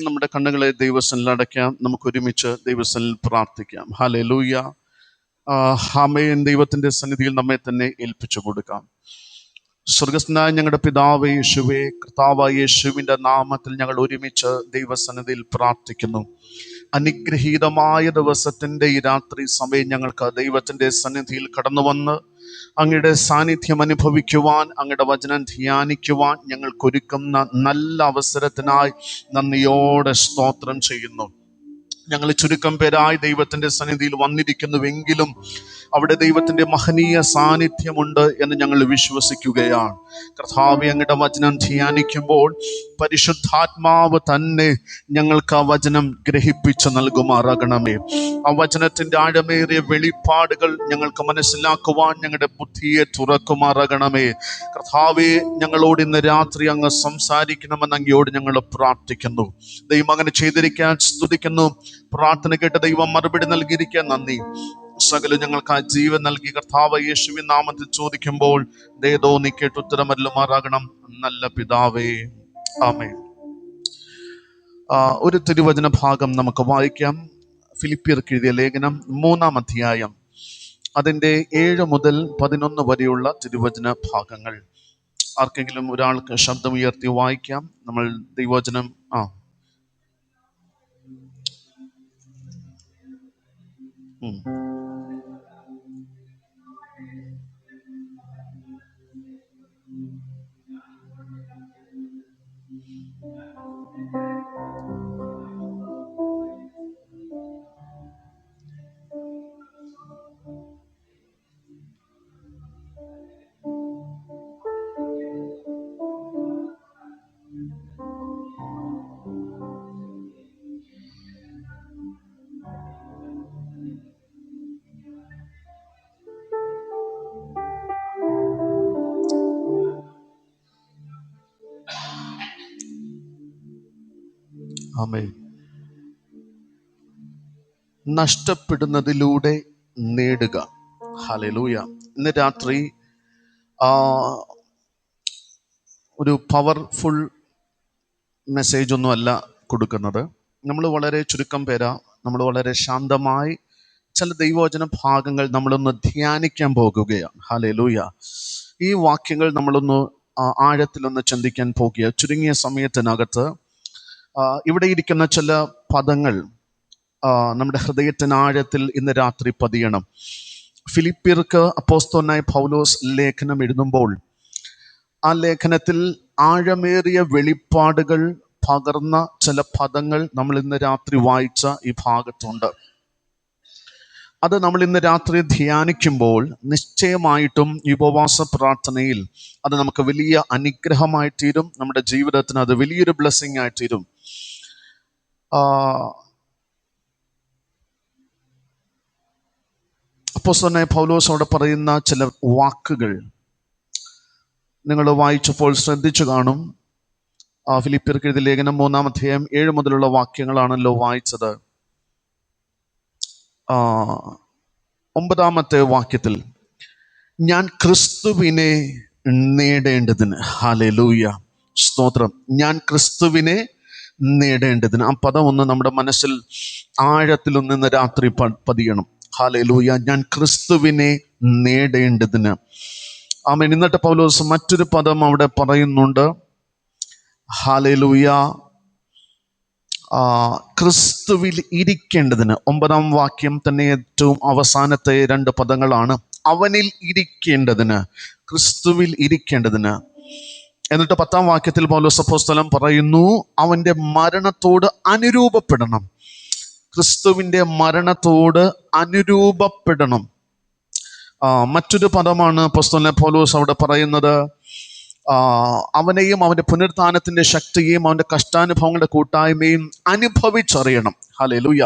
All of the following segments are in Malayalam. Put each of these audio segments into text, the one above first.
നമ്മുടെ കണ്ണുകളെ ദൈവസന്നിധിയിൽ അടയ്ക്കാം. നമുക്ക് ഒരുമിച്ച് ദൈവസന്നിധിയിൽ പ്രാർത്ഥിക്കാം. ഹല്ലേലൂയ. ആമേൻ. ദൈവത്തിന്റെ സന്നിധിയിൽ നമ്മെ തന്നെ ഏൽപ്പിച്ചു കൊടുക്കാം. സ്വർഗസ്ഥനായ ഞങ്ങളുടെ പിതാവേ യേശുവേ, കർത്താവായ യേശുവിന്റെ നാമത്തിൽ ഞങ്ങൾ ഒരുമിച്ച് ദൈവസന്നിധിയിൽ പ്രാർത്ഥിക്കുന്നു. അനുഗ്രഹീതമായ ദിവസത്തിന്റെ ഈ രാത്രി സമയം ഞങ്ങൾക്ക് ദൈവത്തിന്റെ സന്നിധിയിൽ കടന്നു വന്ന് അങ്ങയുടെ സാന്നിധ്യം അനുഭവിക്കുവാൻ, അങ്ങയുടെ വചനം ധ്യാനിക്കുവാൻ ഞങ്ങൾക്കൊരുക്കുന്ന നല്ല അവസരത്തിനായി നന്ദിയോടെ സ്തോത്രം ചെയ്യുന്നു. ഞങ്ങൾ ചുരുക്കം പേരായി ദൈവത്തിന്റെ സന്നിധിയിൽ വന്നിരിക്കുന്നുവെങ്കിലും അവിടെ ദൈവത്തിന്റെ മഹനീയ സാന്നിധ്യമുണ്ട് എന്ന് ഞങ്ങൾ വിശ്വസിക്കുകയാണ്. കർത്താവേ, അങ്ങയുടെ വചനം ധ്യാനിക്കുമ്പോൾ പരിശുദ്ധാത്മാവ് തന്നെ ഞങ്ങൾക്ക് ആ വചനം ഗ്രഹിപ്പിച്ച് നൽകുമാറാകണമേ. ആ വചനത്തിന്റെ ആഴമേറിയ വെളിപ്പാടുകൾ ഞങ്ങൾക്ക് മനസ്സിലാക്കുവാൻ ഞങ്ങളുടെ ബുദ്ധിയെ തുറക്കുമാറാകണമേ. കർത്താവേ, ഞങ്ങളോട് ഇന്ന് രാത്രി അങ്ങ് സംസാരിക്കണമെന്ന് അങ്ങയോട് ഞങ്ങൾ പ്രാർത്ഥിക്കുന്നു. ദൈവം അങ്ങനെ ചെയ്തിരിക്കാൻ സ്തുതിക്കുന്നു. പ്രാർത്ഥന കേട്ട ദൈവം മറുപടി നൽകിയിരിക്കാൻ നന്ദി. സകല ഞങ്ങൾക്ക് ആ ജീവൻ നൽകി കർത്താവ് യേശുവിൻ നാമത്തിൽ ചോദിക്കുമ്പോൾ ദേതോ നീ കേട്ട് ഉത്തരമരുളുമാറാകണം നല്ല പിതാവേ, ആമേൻ. ഒരു തിരുവചന ഭാഗം നമുക്ക് വായിക്കാം. ഫിലിപ്പിയർക്ക് എഴുതിയ ലേഖനം 3-ാം അധ്യായം, അതിൻ്റെ 7 മുതൽ 11 വരെയുള്ള തിരുവചന ഭാഗങ്ങൾ. ആർക്കെങ്കിലും ഒരാൾക്ക് ശബ്ദമുയർത്തി വായിക്കാം. നമ്മൾ ദൈവവചനം ആമേൻ. നഷ്ടപ്പെടുന്നതിലൂടെ നേടുക. ഹല്ലേലൂയ. ഇന്ന് രാത്രി ഒരു പവർഫുൾ മെസ്സേജ് ഒന്നും അല്ല കൊടുക്കുന്നത്. നമ്മൾ വളരെ ചുരുക്കം പേരാ, നമ്മൾ വളരെ ശാന്തമായി ചില ദൈവവചന ഭാഗങ്ങൾ നമ്മളൊന്ന് ധ്യാനിക്കാൻ പോകുകയാണ്. ഹല്ലേലൂയ. ഈ വാക്യങ്ങൾ നമ്മളൊന്ന് ആഴത്തിലൊന്ന് ചിന്തിക്കാൻ പോകുക. ചുരുങ്ങിയ സമയത്തിനകത്ത് ഇവിടെ ഇരിക്കുന്ന ചില പദങ്ങൾ നമ്മുടെ ഹൃദയത്തിന് ആഴത്തിൽ ഇന്ന് രാത്രി പതിയണം. ഫിലിപ്പിയർക്ക് അപ്പോസ്തലനായ പൗലോസ് ലേഖനം എഴുതുമ്പോൾ ആ ലേഖനത്തിൽ ആഴമേറിയ വെളിപ്പാടുകൾ പകർന്ന ചില പദങ്ങൾ നമ്മൾ ഇന്ന് രാത്രി വായിച്ച ഈ ഭാഗത്തുണ്ട്. അത് നമ്മൾ ഇന്ന് രാത്രി ധ്യാനിക്കുമ്പോൾ നിശ്ചയമായിട്ടും ഈ ഉപവാസ പ്രാർത്ഥനയിൽ അത് നമുക്ക് വലിയ അനുഗ്രഹമായിത്തീരും. നമ്മുടെ ജീവിതത്തിന് അത് വലിയൊരു ബ്ലെസ്സിങ് ആയിത്തീരും. അപ്പോസ്തലനായ പൗലോസ് അവിടെ പറയുന്ന ചില വാക്കുകൾ നിങ്ങൾ വായിച്ചപ്പോൾ ശ്രദ്ധിച്ചു കാണും. ഫിലിപ്പിയർക്ക് എഴുതിയ ലേഖനം 3-ാം അധ്യായം 7 മുതലുള്ള വാക്യങ്ങളാണല്ലോ വായിച്ചത്. 9-ാമത്തെ വാക്യത്തിൽ ഞാൻ ക്രിസ്തുവിനെ നേടേണ്ടതിന്, ഹല്ലേലൂയ, സ്തോത്രം, ഞാൻ ക്രിസ്തുവിനെ നേടേണ്ടതിന്. ആ പദം ഒന്ന് നമ്മുടെ മനസ്സിൽ ആഴത്തിലൊന്ന് രാത്രി പതിയണം. ഹല്ലേലൂയ, ഞാൻ ക്രിസ്തുവിനെ നേടേണ്ടതിന്. ആമേൻ. എന്നിട്ട് പൗലോസ് മറ്റൊരു പദം അവിടെ പറയുന്നുണ്ട്. ഹല്ലേലൂയ, ക്രിസ്തുവിൽ ഇരിക്കേണ്ടതിന്. 9-ാം വാക്യം തന്നെ ഏറ്റവും അവസാനത്തെ 2 പദങ്ങളാണ്. അവനിൽ ഇരിക്കേണ്ടതിന്, ക്രിസ്തുവിൽ ഇരിക്കേണ്ടതിന്. എന്നിട്ട് 10-ാം വാക്യത്തിൽ പൗലോസ് അപ്പോസ്തലൻ പറയുന്നു, അവൻ്റെ മരണത്തോട് അനുരൂപപ്പെടണം. ക്രിസ്തുവിൻ്റെ മരണത്തോട് അനുരൂപപ്പെടണം. മറ്റൊരു പദമാണ് അപ്പോസ്തലൻ പൗലോസ് അവിടെ പറയുന്നത്. അവനെയും അവൻ്റെ പുനരുത്ഥാനത്തിൻ്റെ ശക്തിയെയും അവൻ്റെ കഷ്ടാനുഭവങ്ങളുടെ കൂട്ടായ്മയും അനുഭവിച്ചറിയണം. ഹല്ലേലൂയ.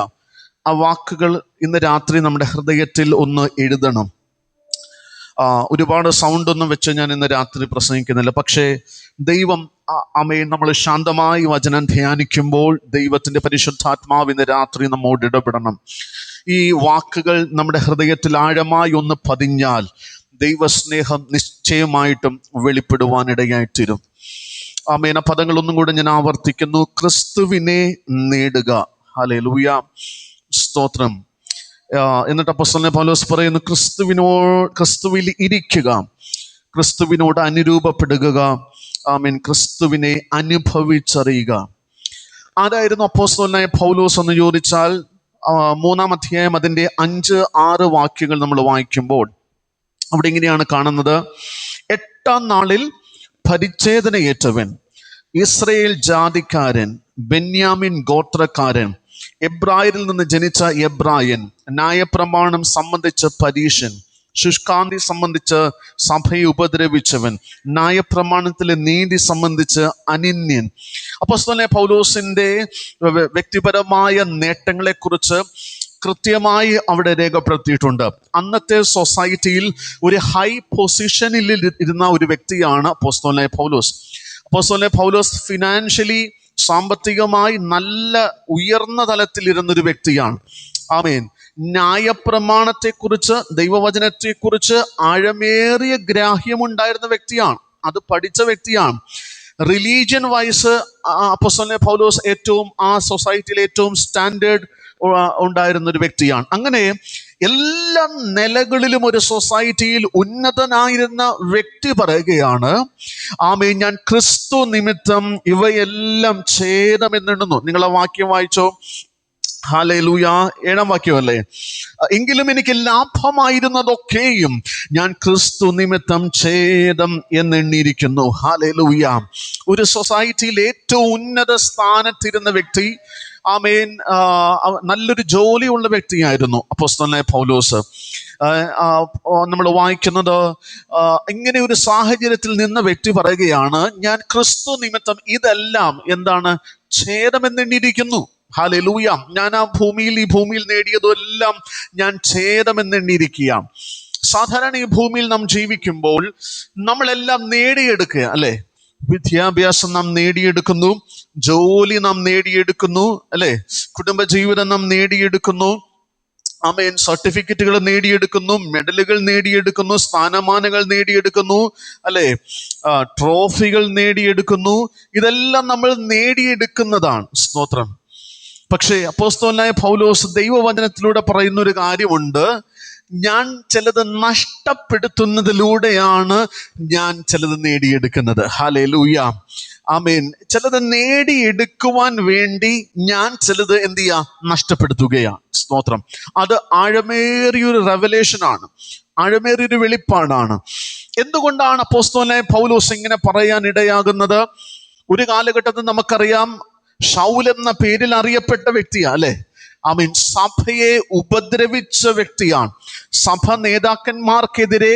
ആ വാക്കുകൾ ഇന്ന് രാത്രി നമ്മുടെ ഹൃദയത്തിൽ ഒന്ന് എഴുതണം. ഒരുപാട് സൗണ്ടൊന്നും വെച്ച് ഞാൻ ഇന്ന് രാത്രി പ്രസംഗിക്കുന്നില്ല. പക്ഷേ ദൈവം ആമേൻ, നമ്മൾ ശാന്തമായി വചനം ധ്യാനിക്കുമ്പോൾ ദൈവത്തിൻ്റെ പരിശുദ്ധാത്മാവ് ഇന്ന് രാത്രി നമ്മോട് ഇടപെടണം. ഈ വാക്കുകൾ നമ്മുടെ ഹൃദയത്തിൽ ആഴമായി ഒന്ന് പതിഞ്ഞാൽ ദൈവസ്നേഹം നിശ്ചയമായിട്ടും വെളിപ്പെടുവാനിടയായിത്തീരും. ആമേൻ. ആ പദങ്ങളൊന്നും കൂടെ ഞാൻ ആവർത്തിക്കുന്നു. ക്രിസ്തുവിനെ നേടുക. ഹല്ലേലൂയ, സ്തോത്രം. എന്നിട്ട് അപ്പോസ്തലനായ പൗലോസ് പറയുന്നു, ക്രിസ്തുവിൽ ഇരിക്കുക, ക്രിസ്തുവിനോട് അനുരൂപപ്പെടുക, ആമേൻ, ക്രിസ്തുവിനെ അനുഭവിച്ചറിയുക. ആരായിരുന്നു അപ്പോസ്തലനായ പൗലോസ് എന്ന് ചോദിച്ചാൽ 3-ാം അധ്യായം അതിൻ്റെ 5-6 വാക്യങ്ങൾ നമ്മൾ വായിക്കുമ്പോൾ അവിടെ ഇങ്ങനെയാണ് കാണുന്നത്. 8-ാം നാളിൽ പരിച്ഛേദനയേറ്റവൻ, ഇസ്രയേൽ ജാതിക്കാരൻ, ബെന്യാമിൻ ഗോത്രക്കാരൻ, എബ്രായരിൽ നിന്ന് ജനിച്ച എബ്രായൻ, ന്യായപ്രമാണം സംബന്ധിച്ച് പരീശൻ, ശുഷ്കാന്തി സംബന്ധിച്ച് സഭയെ ഉപദ്രവിച്ചവൻ, ന്യായപ്രമാണത്തിലെ നീതി സംബന്ധിച്ച് അനിന്യൻ. അപ്പോസ്തലനായ പൗലോസിന്റെ വ്യക്തിപരമായ നേട്ടങ്ങളെക്കുറിച്ച് കൃത്യമായി അവിടെ രേഖപ്പെടുത്തിയിട്ടുണ്ട്. അന്നത്തെ സൊസൈറ്റിയിൽ ഒരു ഹൈ പൊസിഷനിൽ ഇരുന്ന ഒരു വ്യക്തിയാണ് അപ്പോസ്തലനായ പൗലോസ്. അപ്പോസ്തലനായ പൗലോസ് ഫിനാൻഷ്യലി, സാമ്പത്തികമായി നല്ല ഉയർന്ന തലത്തിലിരുന്നൊരു വ്യക്തിയാണ്. ആമേൻ. ന്യായപ്രമാണത്തെക്കുറിച്ച്, ദൈവവചനത്തെക്കുറിച്ച് ആഴമേറിയ ഗ്രാഹ്യമുണ്ടായിരുന്ന വ്യക്തിയാണ്. അത് പഠിച്ച വ്യക്തിയാണ്. റിലീജിയൻ വൈസ് അപ്പോസ്തലനായ പൗലോസ് ഏറ്റവും ആ സൊസൈറ്റിയിൽ ഏറ്റവും സ്റ്റാൻഡേർഡ് ഉണ്ടായിരുന്ന ഒരു വ്യക്തിയാണ്. അങ്ങനെ എല്ലാ നിലകളിലും ഒരു സൊസൈറ്റിയിൽ ഉന്നതനായിരുന്ന വ്യക്തി പറയുകയാണ്, ആമേൻ, ഞാൻ ക്രിസ്തു നിമിത്തം ഇവയെല്ലാം ഛേദമെന്നെണ്ണുന്നു. നിങ്ങൾ ആ വാക്യം വായിച്ചോ? ഹല്ലേലൂയ, 7-ാം വാക്യമല്ലേ? എങ്കിലും എനിക്ക് ലാഭമായിരുന്നതൊക്കെയും ഞാൻ ക്രിസ്തു നിമിത്തം ഛേദം എന്നെണ്ണിയിരിക്കുന്നു. ഹല്ലേലൂയ. ഒരു സൊസൈറ്റിയിൽ ഏറ്റവും ഉന്നത സ്ഥാനത്തിരുന്ന വ്യക്തി, ആമേൻ, നല്ലൊരു ജോലിയുള്ള വ്യക്തിയായിരുന്നു അപ്പോസ്തലനായ പൗലോസ്. നമ്മൾ വായിക്കുന്നത് ഇങ്ങനെ ഒരു സാഹചര്യത്തിൽ നിന്ന വ്യക്തി പറയുകയാണ്, ഞാൻ ക്രിസ്തു നിമിത്തം ഇതെല്ലാം എന്താണ് ഛേദമെന്നെണ്ണിയിരിക്കുന്നു. ഹല്ലേലൂയ. ഞാൻ ഈ ഭൂമിയിൽ നേടിയതെല്ലാം ഞാൻ ഛേദമെന്നെണ്ണിയിരിക്കുകയാണ്. സാധാരണ ഈ ഭൂമിയിൽ നാം ജീവിക്കുമ്പോൾ നമ്മളെല്ലാം നേടിയെടുക്കുക, അല്ലെ? വിദ്യാഭ്യാസം നാം നേടിയെടുക്കുന്നു, ജോലി നാം നേടിയെടുക്കുന്നു, അല്ലെ? കുടുംബജീവിതം നാം നേടിയെടുക്കുന്നു, ആമേൻ, സർട്ടിഫിക്കറ്റുകൾ നേടിയെടുക്കുന്നു, മെഡലുകൾ നേടിയെടുക്കുന്നു, സ്ഥാനമാനങ്ങൾ നേടിയെടുക്കുന്നു, അല്ലെ? ട്രോഫികൾ നേടിയെടുക്കുന്നു. ഇതെല്ലാം നമ്മൾ നേടിയെടുക്കുന്നതാണ്. സ്തോത്രം. പക്ഷേ അപ്പോസ്തലനായ പൗലോസ് ദൈവവചനത്തിലൂടെ പറയുന്ന ഒരു കാര്യമുണ്ട്. ഞാൻ ചിലത് നഷ്ടപ്പെടുത്തുന്നതിലൂടെയാണ് ഞാൻ ചിലത് നേടിയെടുക്കുന്നത്. ഹല്ലേലൂയ, ആമേൻ. ചിലത് നേടിയെടുക്കുവാൻ വേണ്ടി ഞാൻ ചിലത് എന്ത് ചെയ്യാ? നഷ്ടപ്പെടുത്തുകയാണ്. സ്തോത്രം. അത് ആഴമേറിയൊരു റെവലേഷനാണ്, ആഴമേറിയൊരു വെളിപ്പാടാണ്. എന്തുകൊണ്ടാണ് അപ്പോസ്തലനായ പൗലോസ് ഇങ്ങനെ പറയാൻ ഇടയാകുന്നത്? ഒരു കാലഘട്ടത്തിൽ നമുക്കറിയാം, ശൗൽ എന്ന പേരിൽ അറിയപ്പെട്ട വ്യക്തിയാ, അല്ലെ? ആമേൻ. സഭയെ ഉപദ്രവിച്ച വ്യക്തിയാണ്. സഭ നേതാക്കന്മാർക്കെതിരെ,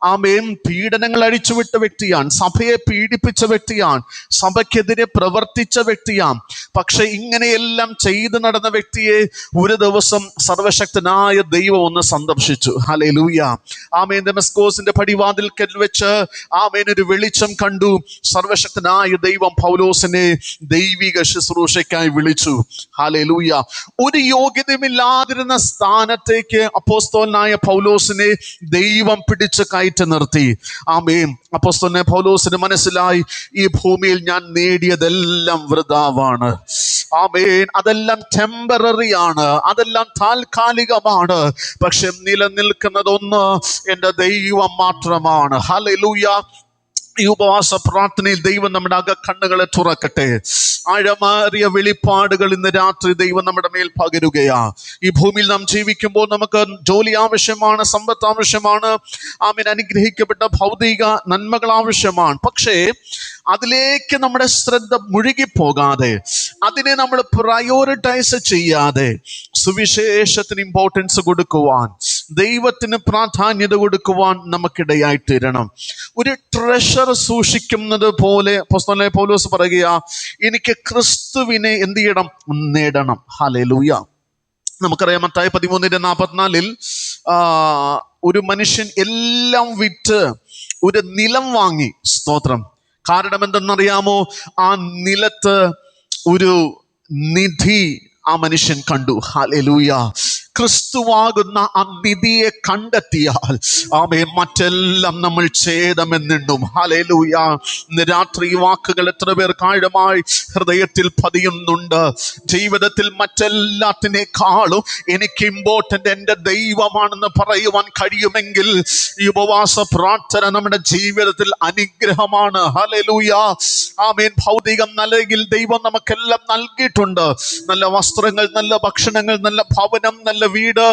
ആമേൻ, പീഡനങ്ങൾ അഴിച്ചുവിട്ട വ്യക്തിയാണ്. സഭയെ പീഡിപ്പിച്ച വ്യക്തിയാണ്. സഭയ്ക്കെതിരെ പ്രവർത്തിച്ച വ്യക്തിയാണ്. പക്ഷെ ഇങ്ങനെയെല്ലാം ചെയ്തു നടന്ന വ്യക്തിയെ ഒരു ദിവസം സർവശക്തനായ ദൈവം ഒന്ന് സന്ദർശിച്ചു. ഹല്ലേലൂയ, ആമേൻ. ദമസ്കോസിന്റെ പടിവാതിൽക്കൽ വെച്ച്, ആമേൻ, ഒരു വെളിച്ചം കണ്ടു. സർവശക്തനായ ദൈവം പൗലോസിനെ ദൈവിക ശുശ്രൂഷയ്ക്കായി വിളിച്ചു. ഹല്ലേലൂയ. ഒരു യോഗ്യതയുമില്ലാതിരുന്ന സ്ഥാനത്തേക്ക് അപ്പോസ്തലനായ പൗലോസിനെ ദൈവം പിടിച്ച് കയറ്റി നിർത്തി. ആമേൻ. അപ്പോസ്തലനായ പൗലോസിന് മനസ്സിലായി, ഈ ഭൂമിയിൽ ഞാൻ നേടിയതെല്ലാം വൃഥാവാണ്. ആമേൻ. അതെല്ലാം ടെമ്പററി ആണ്, അതെല്ലാം താൽക്കാലികമാണ്. പക്ഷെ നിലനിൽക്കുന്നതൊന്ന് എൻ്റെ ദൈവം മാത്രമാണ്. ഹല്ലേലൂയ. ഈ ഉപവാസ പ്രാർത്ഥനയിൽ ദൈവം നമ്മുടെ അകക്കണ്ണുകളെ തുറക്കട്ടെ. ആഴമേറിയ വെളിപ്പാടുകൾ ഇന്ന് രാത്രി ദൈവം നമ്മുടെ മേൽ പകരുകയാ. ഈ ഭൂമിയിൽ നാം ജീവിക്കുമ്പോൾ നമുക്ക് ജോലി ആവശ്യമാണ്, സമ്പത്ത് ആവശ്യമാണ്, ആമേൻ, അനുഗ്രഹിക്കപ്പെട്ട ഭൗതിക നന്മകൾ ആവശ്യമാണ്. പക്ഷേ അതിലേക്ക് നമ്മുടെ ശ്രദ്ധ മുഴുകിപ്പോകാതെ, അതിനെ നമ്മൾ പ്രയോറിറ്റൈസ് ചെയ്യാതെ, സുവിശേഷത്തിന് ഇമ്പോർട്ടൻസ് കൊടുക്കുവാൻ, ദൈവത്തിന് പ്രാധാന്യത കൊടുക്കുവാൻ നമുക്കിടയായി തീരണം. ഒരു ട്രഷർ സൂക്ഷിക്കുന്നത് പോലെ അപ്പോസ്തലനായ പൗലോസ് പറയുക, എനിക്ക് ക്രിസ്തുവിനെ എന്ത് ചെയ്യണം? നേടണം. ഹല്ലേലൂയ. നമുക്കറിയാം, മത്തായി 13:44 ഒരു മനുഷ്യൻ എല്ലാം വിറ്റ് ഒരു നിലം വാങ്ങി. സ്തോത്രം. കാരണം എന്തെന്നറിയാമോ? ആ നിലത്ത് ഒരു നിധി ആ മനുഷ്യൻ കണ്ടു. ഹല്ലേലൂയ. ക്രിസ്തുവാകുന്ന ആ നിധിയെ കണ്ടെത്തിയാൽ ആമേൻ മറ്റെല്ലാം നമ്മൾ ഛേദമെന്നിടും. ഹല്ലേലൂയ. ഇന്ന് രാത്രി ഈ വാക്കുകൾ എത്ര പേർക്ക് ആഴമായി ഹൃദയത്തിൽ പതിയുന്നുണ്ട്? ജീവിതത്തിൽ മറ്റെല്ലാത്തിനേക്കാളും എനിക്ക് ഇമ്പോർട്ടന്റ് എൻ്റെ ദൈവമാണെന്ന് പറയുവാൻ കഴിയുമെങ്കിൽ ഈ ഉപവാസ പ്രാർത്ഥന നമ്മുടെ ജീവിതത്തിൽ അനുഗ്രഹമാണ്. ഹല്ലേലൂയ. ആമേൻ. ഭൗതികം നിലയിൽ ദൈവം നമുക്കെല്ലാം നൽകിയിട്ടുണ്ട്. നല്ല വസ്ത്രങ്ങൾ, നല്ല ഭക്ഷണങ്ങൾ, നല്ല ഭവനം, നല്ല വീട്,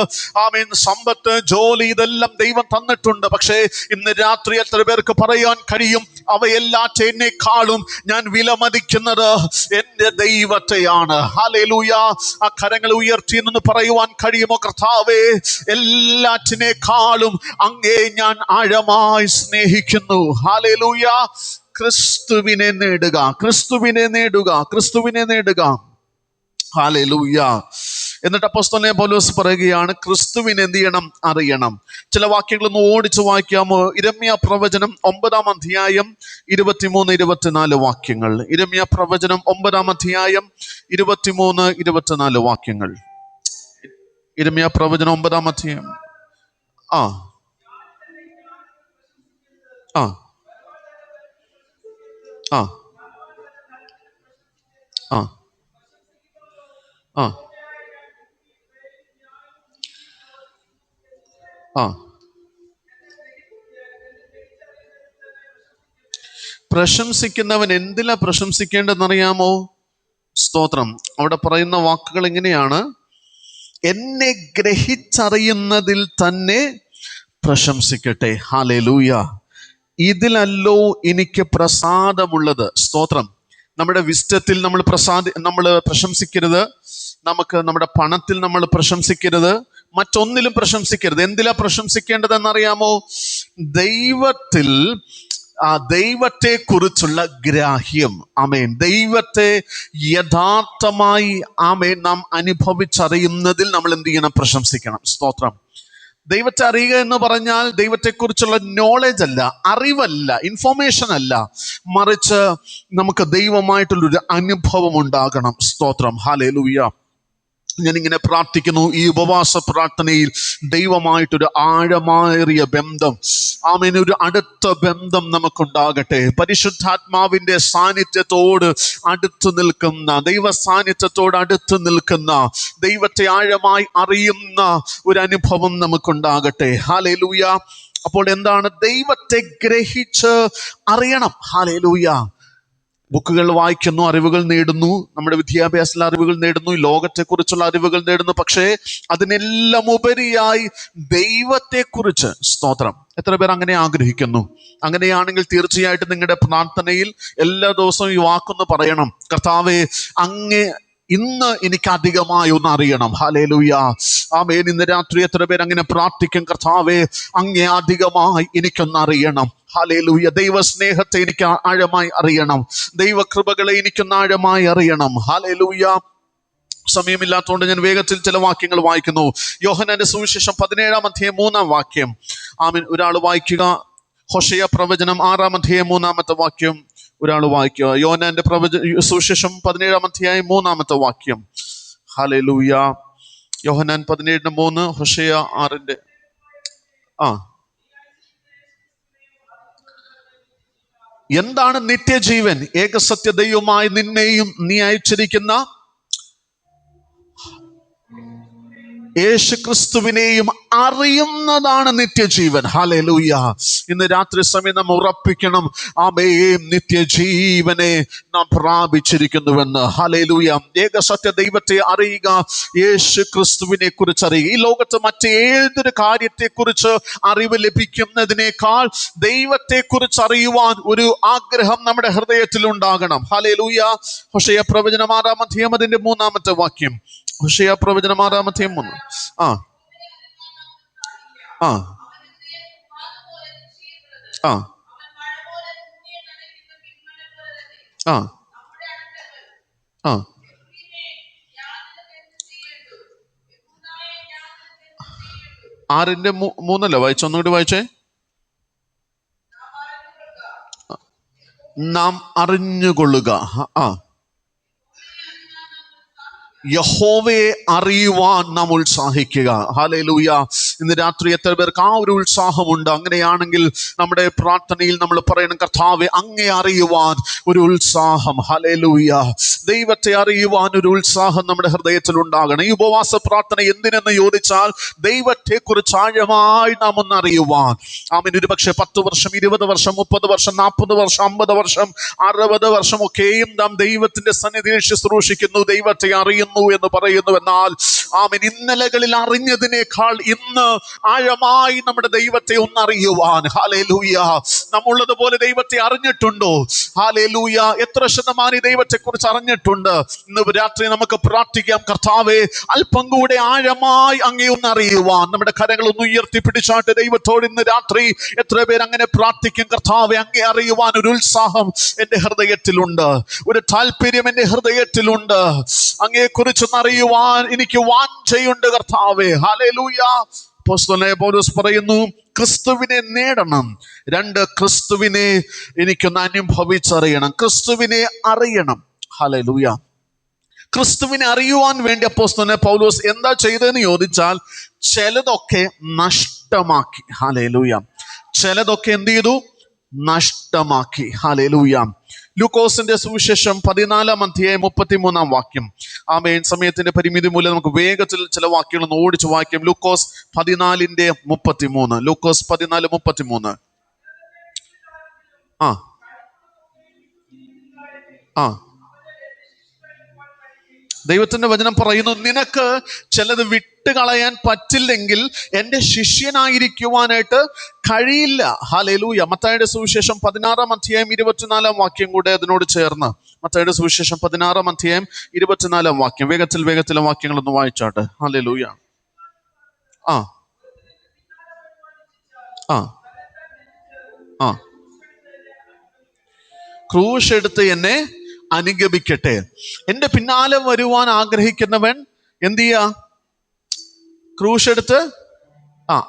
ആമേൻ, സമ്പത്ത്, ജോലി, ഇതെല്ലാം ദൈവം തന്നിട്ടുണ്ട്. പക്ഷേ ഇന്ന് രാത്രി എത്ര പേർക്ക് പറയാൻ കഴിയും, അവയെല്ലാറ്റേക്കാളും ഞാൻ വിലമതിക്കുന്നത് എൻ്റെ ദൈവത്തെയാണ്? ഹല്ലേലൂയ. ആ കരങ്ങൾ ഉയർത്തി നിന്ന് പറയുവാൻ കഴിയുമോ? കർത്താവേ, എല്ലാറ്റിനേക്കാളും അങ്ങേ ഞാൻ ആഴമായി സ്നേഹിക്കുന്നു. ഹല്ലേലൂയ. ക്രിസ്തുവിനെ നേടുക, ക്രിസ്തുവിനെ നേടുക, ക്രിസ്തുവിനെ നേടുക. ഹല്ലേലൂയ. എന്നിട്ട് അപ്പോസ്തലനായ പൗലോസ് പറയുകയാണ്, ക്രിസ്തുവിനെ എന്ത് ചെയ്യണം? അറിയണം. ചില വാക്യങ്ങളൊന്ന് ഓടിച്ച് വായിക്കാമോ? യിരെമ്യാ പ്രവചനം 9-ാം അധ്യായം 23-24 വാക്യങ്ങൾ. യിരെമ്യാ പ്രവചനം 9-ാം അധ്യായം 23-24 വാക്യങ്ങൾ. യിരെമ്യാ പ്രവചനം 9-ാം അധ്യായം. ആ ആ ആ ആ ആ ആ പ്രശംസിക്കുന്നവൻ എന്തിലാ പ്രശംസിക്കേണ്ടതെന്നറിയാമോ? സ്തോത്രം. അവിടെ പറയുന്ന വാക്കുകൾ എങ്ങനെയാണ്? എന്നെ ഗ്രഹിച്ചറിയുന്നതിൽ തന്നെ പ്രശംസിക്കട്ടെ. ഹല്ലേലൂയ. ഇതിലല്ലോ എനിക്ക് പ്രസാദമുള്ളത്. സ്തോത്രം. നമ്മുടെ വിസ്റ്റത്തിൽ നമ്മൾ പ്രശംസിക്കരുത്. നമ്മുടെ പണത്തിൽ നമ്മൾ പ്രശംസിക്കരുത്. മറ്റൊന്നിലും പ്രശംസിക്കരുത്. എന്തിലാ പ്രശംസിക്കേണ്ടതെന്നറിയാമോ? ദൈവത്തിൽ, ദൈവത്തെ കുറിച്ചുള്ള ഗ്രാഹ്യം. ആമേൻ. ദൈവത്തെ യഥാർത്ഥമായി ആമേൻ നാം അനുഭവിച്ചറിയുന്നതിൽ നമ്മൾ എന്ത് ചെയ്യണം? പ്രശംസിക്കണം. സ്തോത്രം. ദൈവത്തെ അറിയുക എന്ന് പറഞ്ഞാൽ ദൈവത്തെക്കുറിച്ചുള്ള നോളജ് അല്ല, അറിവല്ല, ഇൻഫോർമേഷൻ അല്ല, മറിച്ച് നമുക്ക് ദൈവമായിട്ടുള്ളൊരു അനുഭവം ഉണ്ടാകണം. സ്തോത്രം. ഹല്ലേലൂയ. ഞാനിങ്ങനെ പ്രാർത്ഥിക്കുന്നു, ഈ ഉപവാസ പ്രാർത്ഥനയിൽ ദൈവമായിട്ടൊരു ആഴമേറിയ ബന്ധം, ആമേൻ, ഒരു അടുത്ത ബന്ധം നമുക്കുണ്ടാകട്ടെ. പരിശുദ്ധാത്മാവിൻ്റെ സാന്നിധ്യത്തോട് അടുത്ത് നിൽക്കുന്ന, ദൈവ സാന്നിധ്യത്തോട് അടുത്ത് നിൽക്കുന്ന, ദൈവത്തെ ആഴമായി അറിയുന്ന ഒരു അനുഭവം നമുക്കുണ്ടാകട്ടെ. ഹല്ലേലൂയ. അപ്പോൾ എന്താണ്? ദൈവത്തെ ഗ്രഹിച്ച് അറിയണം. ഹല്ലേലൂയ. ബുക്കുകൾ വായിക്കുന്നു, അറിവുകൾ നേടുന്നു, നമ്മുടെ വിദ്യാഭ്യാസത്തിലെ അറിവുകൾ നേടുന്നു, ലോകത്തെക്കുറിച്ചുള്ള അറിവുകൾ നേടുന്നു. പക്ഷേ അതിനെല്ലാം ഉപരിയായി ദൈവത്തെക്കുറിച്ച്, സ്തോത്രം, എത്ര പേർ അങ്ങനെ ആഗ്രഹിക്കുന്നു? അങ്ങനെയാണെങ്കിൽ തീർച്ചയായിട്ടും നിങ്ങളുടെ പ്രാർത്ഥനയിൽ എല്ലാ ദിവസവും ഈ വാക്കൊന്ന് പറയണം. കർത്താവേ, അങ്ങേ ഇന്ന് എനിക്ക് അധികമായി ഒന്ന് അറിയണം. ഹല്ലേലൂയ. ആമേൻ. ഇന്ന് രാത്രി എത്ര പേർ അങ്ങനെ പ്രാർത്ഥിക്കും? കർത്താവേ, അങ്ങേ അധികമായി എനിക്കൊന്ന് അറിയണം. ഹല്ലേലൂയ. ദൈവ സ്നേഹത്തെ എനിക്ക് ആഴമായി അറിയണം. ദൈവകൃപകളെ എനിക്കൊന്ന് ആഴമായി അറിയണം. ഹല്ലേലൂയ. സമയമില്ലാത്തതുകൊണ്ട് ഞാൻ വേഗത്തിൽ ചില വാക്യങ്ങൾ വായിക്കുന്നു. യോഹന്നാന്റെ സുവിശേഷം 17-ാം അധ്യായം 3-ാം വാക്യം. ആമേൻ. ഒരാൾ വായിക്കുക. ഹോശേയ പ്രവചനം 6-ാം അധ്യായം 3-ാമത്തെ വാക്യം ഒരാൾ വായിക്കുക. യോഹന്നാന്റെ സുവിശേഷം 17-ാം അധ്യായം 3-ാമത്തെ വാക്യം. ഹല്ലേലൂയ. യോഹന്നാൻ 17:3, ഹോശേയ 6-ന്റെ എന്താണ് നിത്യജീവൻ? ഏകസത്യ ദൈവമായി നിന്നെയും നീ അയച്ചിരിക്കുന്ന യേശുക്രിസ്തുവിനെയും അറിയുന്നതാണ് നിത്യജീവൻ. ഹല്ലേലൂയ. ഇന്ന് രാത്രി സമയം നാം ഉറപ്പിക്കണം, ആമേൻ, നിത്യജീവനെ നാം പ്രാപിച്ചിരിക്കുന്നുവെന്ന്. ഹല്ലേലൂയ. ഏകസത്യ ദൈവത്തെ അറിയുക, യേശുക്രിസ്തുവിനെ കുറിച്ച് അറിയുക. ഈ ലോകത്ത് മറ്റേതൊരു കാര്യത്തെക്കുറിച്ച് അറിവ് ലഭിക്കുന്നതിനേക്കാൾ ദൈവത്തെക്കുറിച്ച് അറിയുവാൻ ഒരു ആഗ്രഹം നമ്മുടെ ഹൃദയത്തിൽ ഉണ്ടാകണം. ഹല്ലേലൂയ. ഹോശേയ പ്രവചനം 6-ാം അധ്യായം അതിന്റെ 3-ാമത്തെ വാക്യം. ഹോശേയ പ്രവചനം 6-ാം അധ്യായം 3. ആ ആ ആ ആ ആ 6-ന്റെ 3 വായിച്ച, ഒന്നുകൂടി വായിച്ചേ. നാം അറിഞ്ഞുകൊള്ളുക. ആ യഹോവയെ അറിയുവാൻ നാം ഉത്സാഹിക്കുക. ഹല്ലേലൂയ. ഇന്ന് രാത്രി എത്ര പേർക്ക് ആ ഒരു ഉത്സാഹമുണ്ട്? അങ്ങനെയാണെങ്കിൽ നമ്മുടെ പ്രാർത്ഥനയിൽ നമ്മൾ പറയണം, കർത്താവെ അങ്ങയെ അറിയുവാൻ ഒരു ഉത്സാഹം. ഹല്ലേലൂയ. ദൈവത്തെ അറിയുവാൻ ഒരു ഉത്സാഹം നമ്മുടെ ഹൃദയത്തിൽ ഉണ്ടാകണം. ഈ ഉപവാസ പ്രാർത്ഥന എന്തിനെന്ന് ചോദിച്ചാൽ ദൈവത്തെ കുറിച്ച് ആഴമായി നാം ഒന്ന് അറിയുവാൻ. ആമേൻ. ഒരു പക്ഷേ 10 വർഷം, 20 വർഷം, 30 വർഷം, 40 വർഷം, 50 വർഷം, 60 വർഷം ഒക്കെയും നാം ദൈവത്തിന്റെ സന്നിധിയിൽ ശുശ്രൂഷിക്കുന്നു, ദൈവത്തെ അറിയുന്നു എന്ന് പറയുന്നു. എന്നാൽ ആമേൻ, ഇന്നലകളിൽ അറിഞ്ഞതിനേക്കാൾ ഇന്ന് ആഴമായി നമ്മുടെ ദൈവത്തെ ഒന്നറിയുവാൻ. ഹല്ലേലൂയ. നമ്മളുള്ളതുപോലെ ദൈവത്തെ അറിഞ്ഞിട്ടുണ്ടോ? ഹല്ലേലൂയ. എത്ര ശതമാനം ദൈവത്തെ കുറിച്ച് അറിഞ്ഞിട്ടുണ്ട്? ഇന്ന് രാത്രി നമുക്ക് പ്രാർത്ഥിക്കാം, കർത്താവേ അല്പം കൂടെ ആഴമായി അങ്ങേ ഒന്നറിയുവാൻ. നമ്മുടെ കരങ്ങൾ ഒന്ന് ഉയർത്തിപ്പിടിച്ചാട്ട് ദൈവത്തോട് ഇന്ന് രാത്രി എത്ര പേര് അങ്ങനെ പ്രാർത്ഥിക്കും? കർത്താവെ അങ്ങേ അറിയുവാൻ ഒരു ഉത്സാഹം എന്റെ ഹൃദയത്തിലുണ്ട്, ഒരു താല്പര്യം എന്റെ ഹൃദയത്തിലുണ്ട്, അങ്ങയെ കുറിച്ചൊന്ന് അറിയുവാൻ എനിക്ക് വാഞ്ചയുണ്ട് കർത്താവേ. ഹല്ലേലൂയ. അപ്പോസ്തലനായ പൗലോസ് പറയുന്നു, ക്രിസ്തുവിനെ നേടണം. 2, ക്രിസ്തുവിനെ എനിക്കൊന്ന് അനുഭവിച്ചറിയണം, ക്രിസ്തുവിനെ അറിയണം. ഹല്ലേലൂയ. ക്രിസ്തുവിനെ അറിയുവാൻ വേണ്ടി അപ്പോസ്തലനായ പൗലോസ് എന്താ ചെയ്തതെന്ന് ചോദിച്ചാൽ ചിലതൊക്കെ നഷ്ടമാക്കി. ഹല്ലേലൂയ. ചിലതൊക്കെ എന്ത് ചെയ്തു? നഷ്ടമാക്കി. ഹല്ലേലൂയ. ലൂക്കോസിന്റെ സുവിശേഷം 14-ാം അധ്യായം 33-ാം വാക്യം. ആമേൻ. സമയത്തിന്റെ പരിമിതി മൂലം നമുക്ക് വേഗത്തിൽ ചില വാക്യങ്ങൾ ഒന്ന് ഓടിച്ച് വായിക്കാം. ലൂക്കോസ് 14:33. ലൂക്കോസ് 14:33. ആ ആ ദൈവത്തിന്റെ വചനം പറയുന്നു, നിനക്ക് ചിലത് വിട്ടുകളയാൻ പറ്റില്ലെങ്കിൽ എൻ്റെ ശിഷ്യനായിരിക്കുവാനായിട്ട് കഴിയില്ല. ഹല്ലേലൂയ. മത്തായിയുടെ സുവിശേഷം 16-ാം അധ്യായം 24-ാം വാക്യം കൂടെ അതിനോട് ചേർന്ന്. മത്തായിയുടെ സുവിശേഷം 16-ാം അധ്യായം 24-ാം വാക്യം. വേഗത്തിൽ വാക്യങ്ങളൊന്ന് വായിച്ചാട്ടെ. ഹല്ലേലൂയ. ആ ആ ആ ക്രൂശ് എടുത്ത് എന്നെ അനുഗമിക്കട്ടെ. എന്റെ പിന്നാലെ വരുവാൻ ആഗ്രഹിക്കുന്നവൻ എന്ത് ചെയ്യാ? ക്രൂശ് എടുത്ത്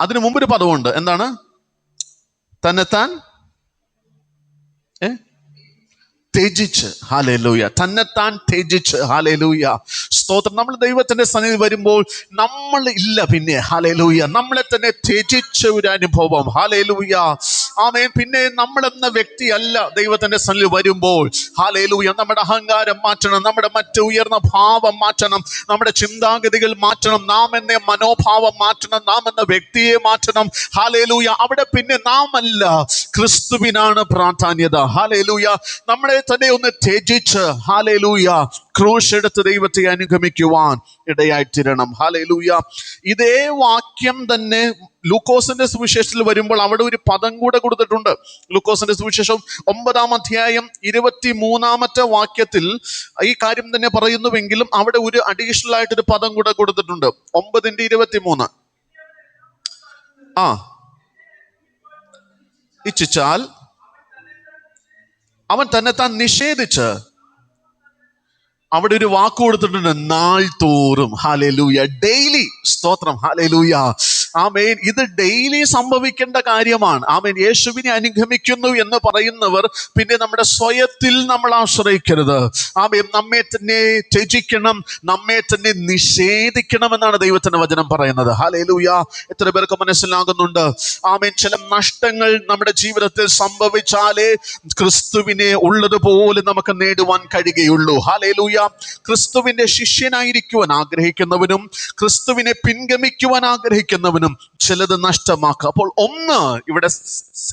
അതിനു മുമ്പൊരു പദമുണ്ട്. എന്താണ്? തന്നെത്താൻ ത്യജിച്ച്. ഹല്ലേലൂയ. തന്നെത്താൻ ത്യജിച്ച്. ഹല്ലേലൂയ. സ്തോത്രം. നമ്മൾ ദൈവത്തിന്റെ സന്നിധി വരുമ്പോൾ നമ്മൾ ഇല്ല പിന്നെ. ഹല്ലേലൂയ. നമ്മളെ തന്നെ ത്യജിച്ച ഒരു അനുഭവം. ഹല്ലേലൂയ. ആമേൻ. പിന്നെ നമ്മളെന്ന വ്യക്തിയല്ല ദൈവത്തിന്റെ സന്നിധി വരുമ്പോൾ. ഹല്ലേലൂയ. നമ്മുടെ അഹങ്കാരം മാറ്റണം, നമ്മുടെ മറ്റ് ഉയർന്ന ഭാവം മാറ്റണം, നമ്മുടെ ചിന്താഗതികൾ മാറ്റണം, നാം എന്ന മനോഭാവം മാറ്റണം, നാം എന്ന വ്യക്തിയെ മാറ്റണം. ഹല്ലേലൂയ. അവിടെ പിന്നെ നാം അല്ല, ക്രിസ്തുവിനാണ് പ്രാധാന്യത. ഹല്ലേലൂയ. നമ്മളെ തന്നെ ഒന്ന് ത്യജിച്ച്, ഹല്ലേലൂയ, ക്രൂശ് എടുത്ത് ദൈവത്തെ അനുഗമിക്കുവാൻ ഇടയായിത്തീരണം. ഹല്ലേലൂയ. ഇതേ വാക്യം തന്നെ ലൂക്കോസിന്റെ സുവിശേഷത്തിൽ വരുമ്പോൾ അവിടെ ഒരു പദം കൂടെ കൊടുത്തിട്ടുണ്ട്. ലൂക്കോസിന്റെ സുവിശേഷം 9-ാം അധ്യായം 23-ാമത്തെ വാക്യത്തിൽ ഈ കാര്യം തന്നെ പറയുന്നുവെങ്കിലും അവിടെ ഒരു അഡീഷണൽ ആയിട്ടൊരു പദം കൂടെ കൊടുത്തിട്ടുണ്ട്. 9:23. ഇച്ഛിച്ചാൽ അവൻ തന്നെത്താൻ നിഷേധിച്ച്, അവിടെ ഒരു വാക്ക് കൊടുത്തിട്ടുണ്ട്, നാൾ തോറും. ഹല്ലേലൂയ. ഡെയിലി. സ്തോത്രം. ഹല്ലേലൂയ. ആമേൻ. ഇത് ഡെയിലി സംഭവിക്കേണ്ട കാര്യമാണ്. ആമേൻ. യേശുവിനെ അനുഗമിക്കുന്നു എന്ന് പറയുന്നവർ പിന്നെ നമ്മുടെ സ്വയത്തിൽ നമ്മൾ ആശ്രയിക്കരുത്. ആമേൻ. നമ്മെ തന്നെ ത്യജിക്കണം, നമ്മെ തന്നെ നിഷേധിക്കണം എന്നാണ് ദൈവത്തിന്റെ വചനം പറയുന്നത്. ഹല്ലേലൂയ. എത്ര പേർക്ക് മനസ്സിലാകുന്നുണ്ട്? ആമേൻ. ചില നഷ്ടങ്ങൾ നമ്മുടെ ജീവിതത്തിൽ സംഭവിച്ചാലേ ക്രിസ്തുവിനെ ഉള്ളതുപോലെ നമുക്ക് നേടുവാൻ കഴിയുകയുള്ളൂ. ഹല്ലേലൂയ. ക്രിസ്തുവിന്റെ ശിഷ്യനായിരിക്കുവാൻ ആഗ്രഹിക്കുന്നവനും ക്രിസ്തുവിനെ പിൻഗമിക്കുവാൻ ആഗ്രഹിക്കുന്നവനും ചിലത് നഷ്ടമാക്കുക. അപ്പോൾ ഒന്ന് ഇവിടെ